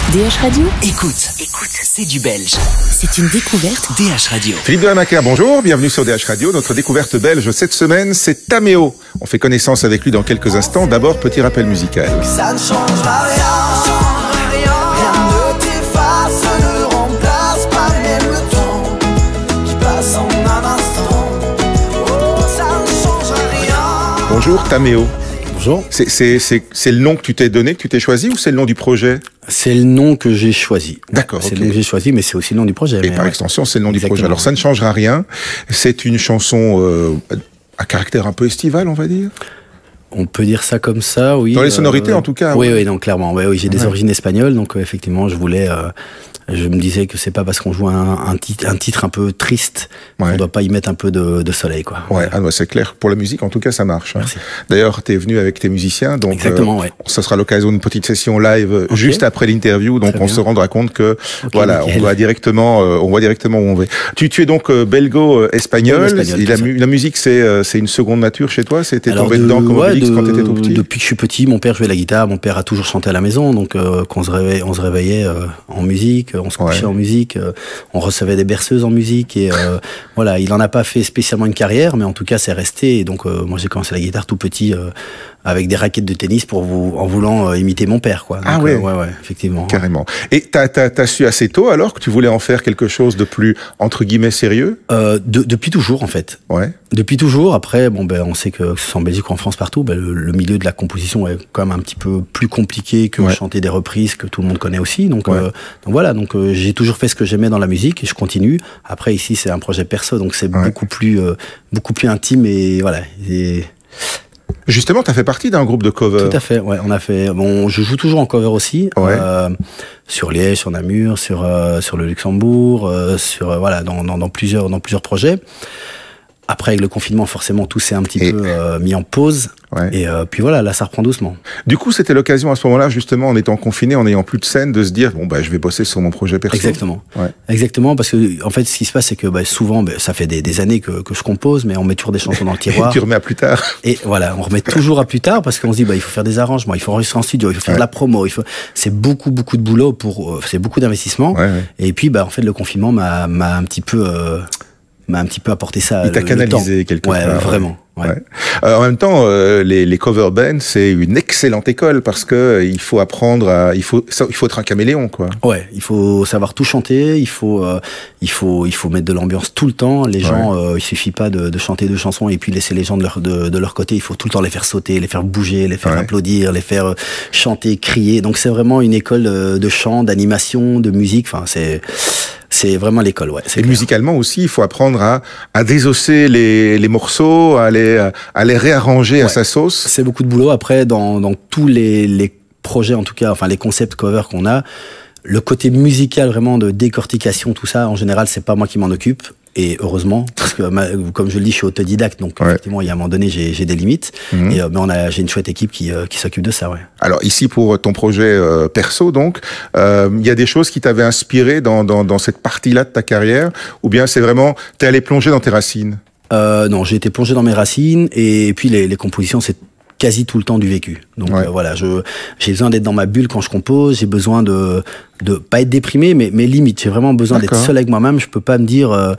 DH Radio. Écoute, c'est du belge. C'est une découverte. DH Radio. Philippe de la Macaire, bonjour, bienvenue sur DH Radio. Notre découverte belge cette semaine, c'est Taméo. On fait connaissance avec lui dans quelques instants. D'abord, petit rappel musical. Ça ne changera rien, rien ne t'efface, ne remplace pas même le temps qui passe en un instant. Oh, ça ne changera rien. Bonjour Taméo. Bonjour. C'est le nom que tu t'es donné, que tu t'es choisi, ou c'est le nom du projet? C'est le nom que j'ai choisi. D'accord. C'est Okay. le nom que j'ai choisi, mais c'est aussi le nom du projet. Et par extension, c'est le nom Exactement. du projet. Alors ça ne changera rien. C'est une chanson à caractère un peu estival, on va dire. On peut dire ça comme ça, oui. Dans les sonorités, en tout cas. Oui, ouais. oui, donc clairement. Ouais, oui, j'ai des origines espagnoles, donc effectivement, je me disais que c'est pas parce qu'on joue un titre un peu triste qu'on doit pas y mettre un peu de soleil, quoi. Ouais, ah, bah, c'est clair. Pour la musique, en tout cas, ça marche. Hein. Merci. D'ailleurs, t'es venu avec tes musiciens, donc exactement, ouais. ça sera l'occasion d'une petite session live juste après l'interview, donc très on bien. se rendra compte que voilà, nickel. on voit directement où on va. Tu es donc belgo-espagnol. La musique, c'est une seconde nature chez toi. C'était tombé dedans comme Obélix quand t'étais tout petit. Depuis que je suis petit, mon père jouait la guitare. Mon père a toujours chanté à la maison, donc quand on se réveillait en musique, on se couchait en musique, on recevait des berceuses en musique et voilà, il en a pas fait spécialement une carrière, mais en tout cas c'est resté. Et donc moi j'ai commencé la guitare tout petit avec des raquettes de tennis en voulant imiter mon père, quoi. Donc, ah ouais, ouais, effectivement. Carrément. Et t'as su assez tôt alors que tu voulais en faire quelque chose de plus entre guillemets sérieux? Depuis toujours en fait. Ouais. Depuis toujours. Après, bon on sait que ce soit en Belgique ou en France partout, le milieu de la composition est quand même un petit peu plus compliqué que chanter des reprises que tout le monde connaît aussi. Donc voilà, j'ai toujours fait ce que j'aimais dans la musique et je continue. Après ici c'est un projet perso, donc c'est beaucoup plus intime et voilà. Justement, t'as fait partie d'un groupe de cover. Tout à fait, ouais. On a fait. Bon, je joue toujours en cover aussi. Sur Liège, sur Namur, sur le Luxembourg, dans plusieurs projets. Après, avec le confinement, forcément, tout s'est un petit peu mis en pause. Ouais. Et puis voilà, là, ça reprend doucement. Du coup, c'était l'occasion à ce moment-là, justement, en étant confiné, en n'ayant plus de scène, de se dire, je vais bosser sur mon projet perso. Exactement. Ouais. Exactement, parce que, en fait, ce qui se passe, c'est que, souvent, ça fait des années que je compose, mais on met toujours des chansons dans le tiroir. Et tu remets à plus tard. Et voilà, on remet toujours à plus tard, parce qu'on se dit, il faut faire des arrangements, il faut enregistrer en studio, il faut faire de la promo, c'est beaucoup de boulot c'est beaucoup d'investissement. Ouais. Et puis, en fait, le confinement m'a un petit peu apporté ça. Il t'a canalisé quelque part. Ouais, vraiment. Ouais. En même temps, les cover bands, c'est une excellente école parce que il faut apprendre il faut être un caméléon, quoi. Ouais, il faut savoir tout chanter, il faut mettre de l'ambiance tout le temps. Les gens, il suffit pas de chanter deux chansons et puis laisser les gens de leur côté. Il faut tout le temps les faire sauter, les faire bouger, les faire applaudir, les faire chanter, crier. Donc c'est vraiment une école de chant, d'animation, de musique. Enfin, c'est vraiment l'école, ouais. Et musicalement aussi, il faut apprendre à désosser les morceaux, à les réarranger à sa sauce. C'est beaucoup de boulot. Après, dans tous les projets, en tout cas, enfin les concepts cover qu'on a, le côté musical vraiment de décortication, tout ça, en général, c'est pas moi qui m'en occupe. Et heureusement, parce que comme je le dis, je suis autodidacte, donc effectivement, il y a un moment donné, j'ai des limites. Mais j'ai une chouette équipe qui s'occupe de ça, ouais. Alors ici, pour ton projet perso, donc, il y a des choses qui t'avaient inspiré dans cette partie-là de ta carrière, ou bien c'est vraiment, t'es allé plonger dans tes racines? Non, j'ai été plongé dans mes racines, et puis les compositions, c'est quasi tout le temps du vécu. Donc voilà, j'ai besoin d'être dans ma bulle quand je compose, j'ai besoin de pas être déprimé, mais limite, j'ai vraiment besoin d'être seul avec moi-même. Je peux pas me dire,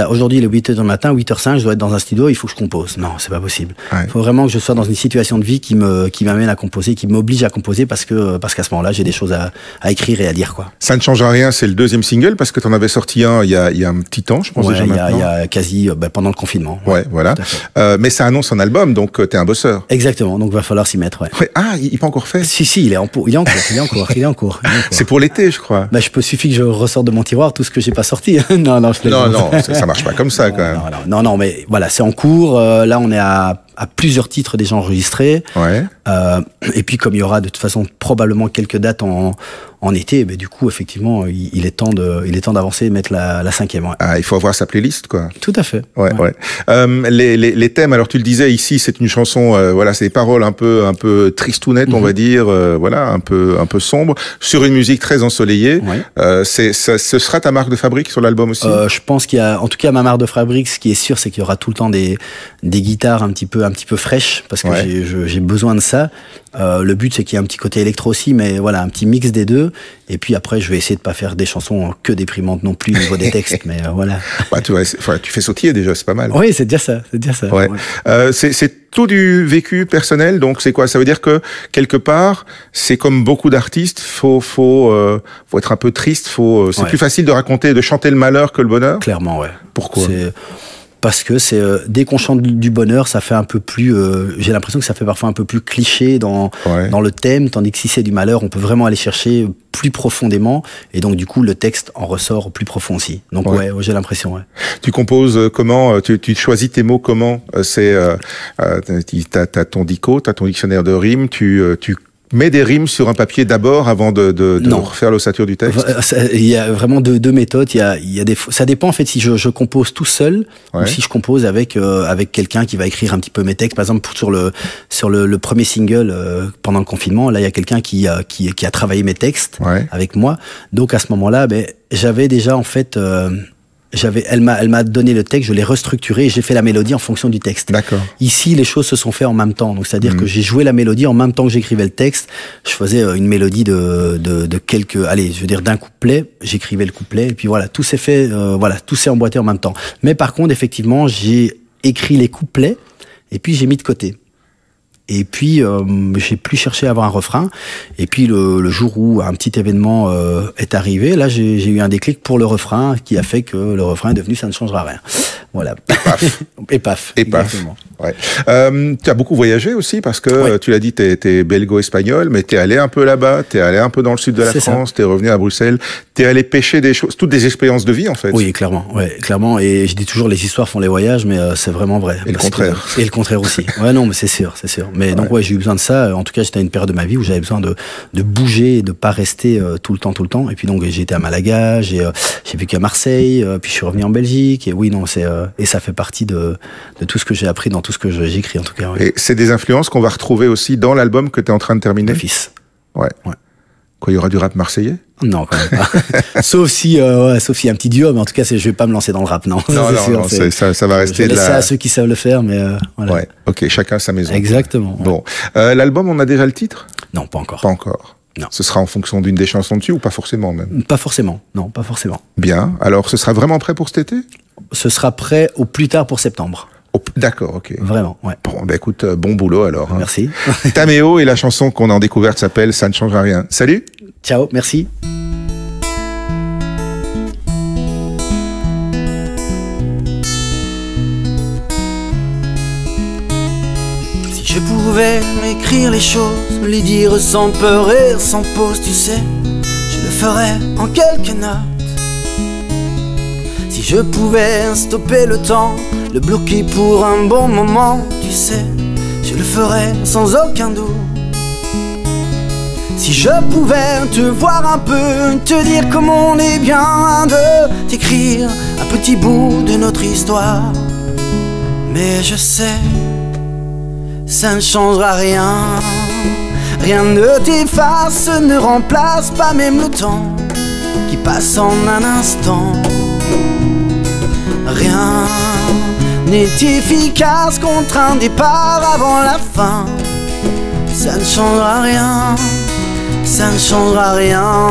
aujourd'hui il est 8h du matin, 8h05, je dois être dans un studio, il faut que je compose. Non, c'est pas possible. Il faut vraiment que je sois dans une situation de vie qui m'amène à composer, qui m'oblige à composer parce qu'à ce moment-là, j'ai des choses à écrire et à dire, quoi. Ça ne change rien, c'est le deuxième single parce que t'en avais sorti un il y a un petit temps, je pense déjà maintenant. Il y a quasi, pendant le confinement. Ouais, voilà. Mais ça annonce un album, donc t'es un bosseur. Exactement, donc va falloir s'y mettre, ouais. Ah, il n'est pas encore fait? Si, il est en cours. C'est pour l'été, je crois. Suffit que je ressorte de mon tiroir tout ce que j'ai pas sorti. Non, ça marche pas comme ça, quand même. Non, mais voilà, c'est en cours. Là, on est à plusieurs titres déjà enregistrés. Ouais. Et puis, comme il y aura de toute façon probablement quelques dates en été, du coup, effectivement, il est temps d'avancer et de mettre la 5e. Ouais. Ah, il faut avoir sa playlist, quoi. Tout à fait. Ouais. Les thèmes, alors tu le disais ici, c'est une chanson, c'est des paroles un peu tristounettes, on va dire, un peu sombre, sur une musique très ensoleillée. Ouais. Ce sera ta marque de fabrique sur l'album aussi? Je pense qu'il y a, en tout cas, ma marque de fabrique, ce qui est sûr, c'est qu'il y aura tout le temps des guitares un petit peu petit peu fraîche parce que j'ai besoin de ça. Le but c'est qu'il y ait un petit côté électro aussi, mais voilà, un petit mix des deux. Et puis après, je vais essayer de pas faire des chansons que déprimantes non plus au niveau des textes, mais voilà. Bah, tu fais sautiller déjà, c'est pas mal. Oui, c'est déjà ça, c'est déjà ça. Ouais. C'est tout du vécu personnel, donc c'est quoi? Ça veut dire que quelque part, c'est comme beaucoup d'artistes, faut être un peu triste, c'est plus facile de raconter, de chanter le malheur que le bonheur. Clairement, ouais. Pourquoi? Parce que c'est dès qu'on chante du bonheur, ça fait un peu plus. J'ai l'impression que ça fait parfois un peu plus cliché dans le thème, tandis que si c'est du malheur, on peut vraiment aller chercher plus profondément, et donc du coup le texte en ressort plus profond aussi. Donc j'ai l'impression. Ouais. Tu composes comment? Tu choisis tes mots comment? T'as ton dico, t'as ton dictionnaire de rimes, tu mets des rimes sur un papier d'abord avant de refaire l'ossature du texte? Il y a vraiment deux méthodes. Ça dépend en fait si je compose tout seul ou si je compose avec quelqu'un qui va écrire un petit peu mes textes. Par exemple, sur le premier single pendant le confinement, là il y a quelqu'un qui a travaillé mes textes avec moi. Donc à ce moment-là, j'avais déjà en fait elle m'a donné le texte, je l'ai restructuré et j'ai fait la mélodie en fonction du texte. D'accord. Ici, les choses se sont faites en même temps. Donc, c'est-à-dire que j'ai joué la mélodie en même temps que j'écrivais le texte. Je faisais une mélodie de quelques, d'un couplet. J'écrivais le couplet et puis voilà, tout s'est fait, tout s'est emboîté en même temps. Mais par contre, effectivement, j'ai écrit les couplets et puis j'ai mis de côté. Et puis, j'ai plus cherché à avoir un refrain. Et puis, le jour où un petit événement est arrivé, là, j'ai eu un déclic pour le refrain qui a fait que le refrain est devenu « Ça ne changera rien ». Voilà. Et paf. Et paf. Ouais. Tu as beaucoup voyagé aussi parce que tu l'as dit, t'es belgo-espagnol, mais t'es allé un peu là-bas, t'es allé un peu dans le sud de la France, t'es revenu à Bruxelles, t'es allé pêcher des choses, toutes des expériences de vie en fait. Oui, clairement. Ouais, clairement. Et je dis toujours, les histoires font les voyages, mais c'est vraiment vrai. Et le contraire. Et le contraire aussi. Ouais, non, mais c'est sûr. Mais donc j'ai eu besoin de ça. En tout cas, j'étais à une période de ma vie où j'avais besoin de bouger et de pas rester tout le temps. Et puis donc j'ai été à Malaga, j'ai vécu à Marseille, puis je suis revenu en Belgique. Et oui, non, et ça fait partie de tout ce que j'ai appris dans tout ce que j'écris en tout cas. Et c'est des influences qu'on va retrouver aussi dans l'album que tu es en train de terminer. Fils. Ouais. Quoi, il y aura du rap marseillais? Non, quand même pas. sauf s'il y a un petit duo, mais en tout cas, je vais pas me lancer dans le rap, non. Non, ça va rester je vais laisser à ceux qui savent le faire, mais voilà. Ouais. Ok, chacun sa maison. Exactement. Ouais. Bon, l'album, on a déjà le titre? Non, pas encore. Pas encore. Non. Ce sera en fonction d'une des chansons dessus ou pas forcément même? Pas forcément. Non, pas forcément. Bien. Alors, ce sera vraiment prêt pour cet été? Ce sera prêt au plus tard pour septembre. D'accord, ok. Vraiment, ouais. Bon, écoute, bon boulot alors. Merci. Taméo, et la chanson qu'on a en découverte s'appelle Ça ne changera rien. Salut. Ciao, merci. Si je pouvais m'écrire les choses, les dire sans peur et sans pause, tu sais, je le ferais en quelques notes. Si je pouvais stopper le temps, le bloquer pour un bon moment, tu sais, je le ferais sans aucun doute. Si je pouvais te voir un peu, te dire comme on est bien de t'écrire un petit bout de notre histoire. Mais je sais, ça ne changera rien. Rien ne t'efface, ne remplace pas même le temps qui passe en un instant. Rien n'est efficace contre un départ avant la fin. Ça ne changera rien, ça ne changera rien.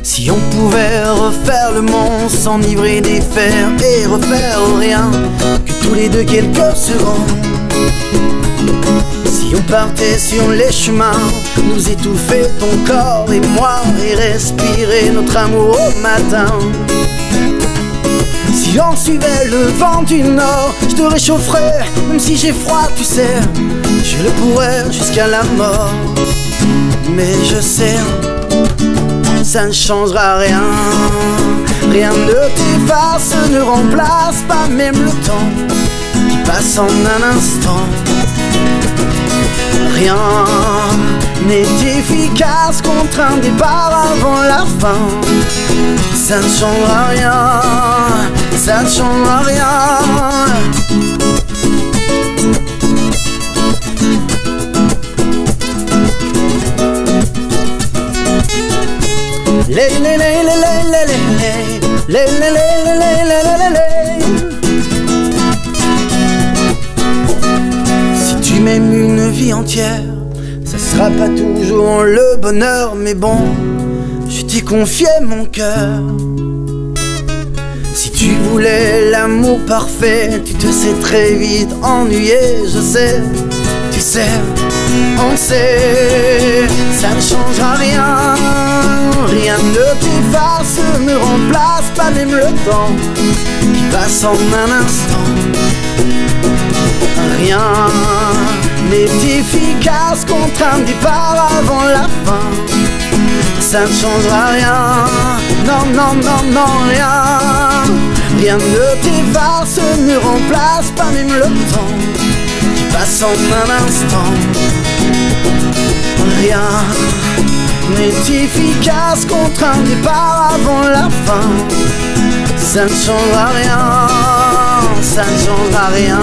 Si on pouvait refaire le monde, s'enivrer des fers et refaire rien que tous les deux quelques secondes. Si on partait sur les chemins, nous étouffer ton corps et moi, et respirer notre amour au matin. Si on suivait le vent du nord, je te réchaufferais, même si j'ai froid, tu sais, je le pourrais jusqu'à la mort. Mais je sais, ça ne changera rien. Rien ne t'efface, ne remplace pas même le temps qui passe en un instant. Rien n'est efficace contre un départ avant la fin. Ça ne changera rien, ça ne changera rien. Les les les vie entière. Ça sera pas toujours le bonheur, mais bon, je t'y confiais mon cœur. Si tu voulais l'amour parfait, tu te sais très vite ennuyé, je sais, tu sais, on sait, ça ne changera rien. Rien ne t'efface, ne remplace pas même le temps qui passe en un instant. Rien n'est efficace contre un départ avant la fin. Ça ne changera rien, non, non, non, non, rien. Rien ne t'efface, ne remplace pas même le temps qui passe en un instant. Rien n'est efficace contre un départ avant la fin. Ça ne changera rien, ça ne changera rien.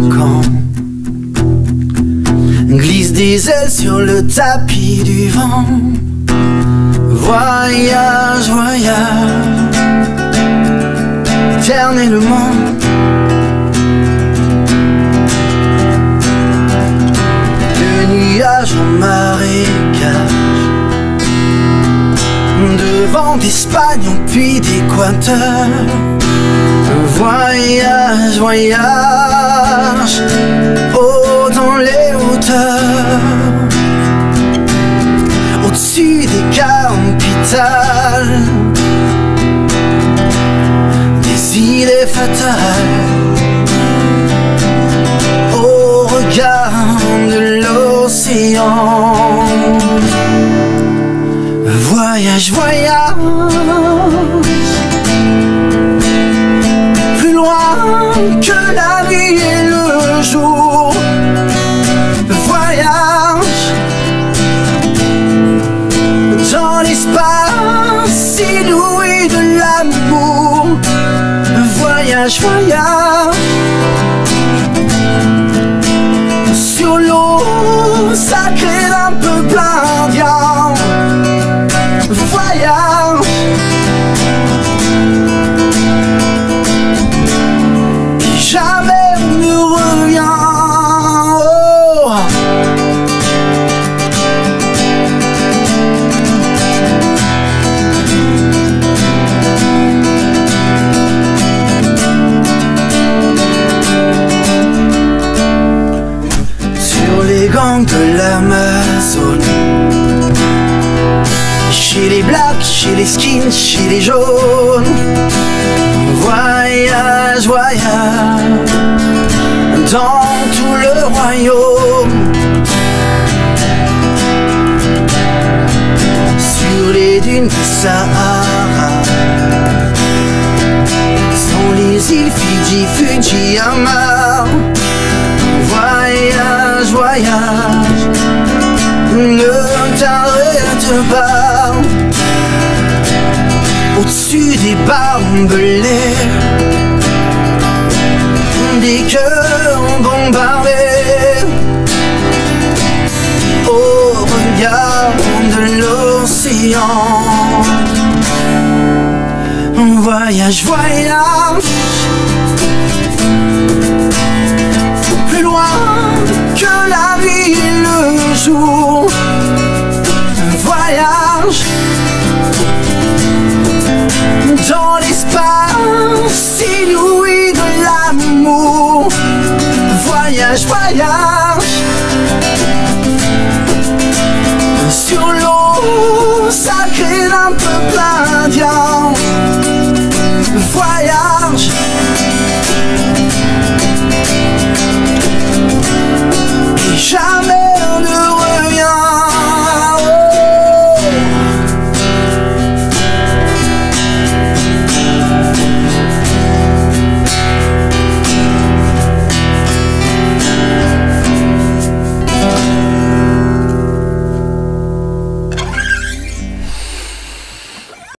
camp. Glisse des ailes sur le tapis du vent. Voyage, voyage, éternellement. Le nuage en marécage, de vent d'Espagne au puits d'Équateur. Voyage, voyage, haut dans les hauteurs, au-dessus des capitales, des idées fatales, au regard de l'océan. Voyage, voyage, plus loin que la nuit et le jour. Voyage dans l'espace inouï de l'amour. Voyage, voyage sur l'eau sacrée d'un peuple indien. Voyage qui jamais ne revient. Oh. Sur les gangs de l'Amazone, chez les blacks, chez les skins, chez les jaunes. Voyage, voyage dans tout le royaume. Sur les dunes du Sahara, sont les îles Fidji, Fujiyama. Voyage, voyage, ne t'arrête pas. Au-dessus des barbelés, des cœurs bombardés, au regard de l'océan. Voyage, voyage, plus loin que la vie et le jour. Voyage dans l'espace inouï de l'amour. Voyage, voyage sur l'eau sacrée d'un peuple indien. Voyage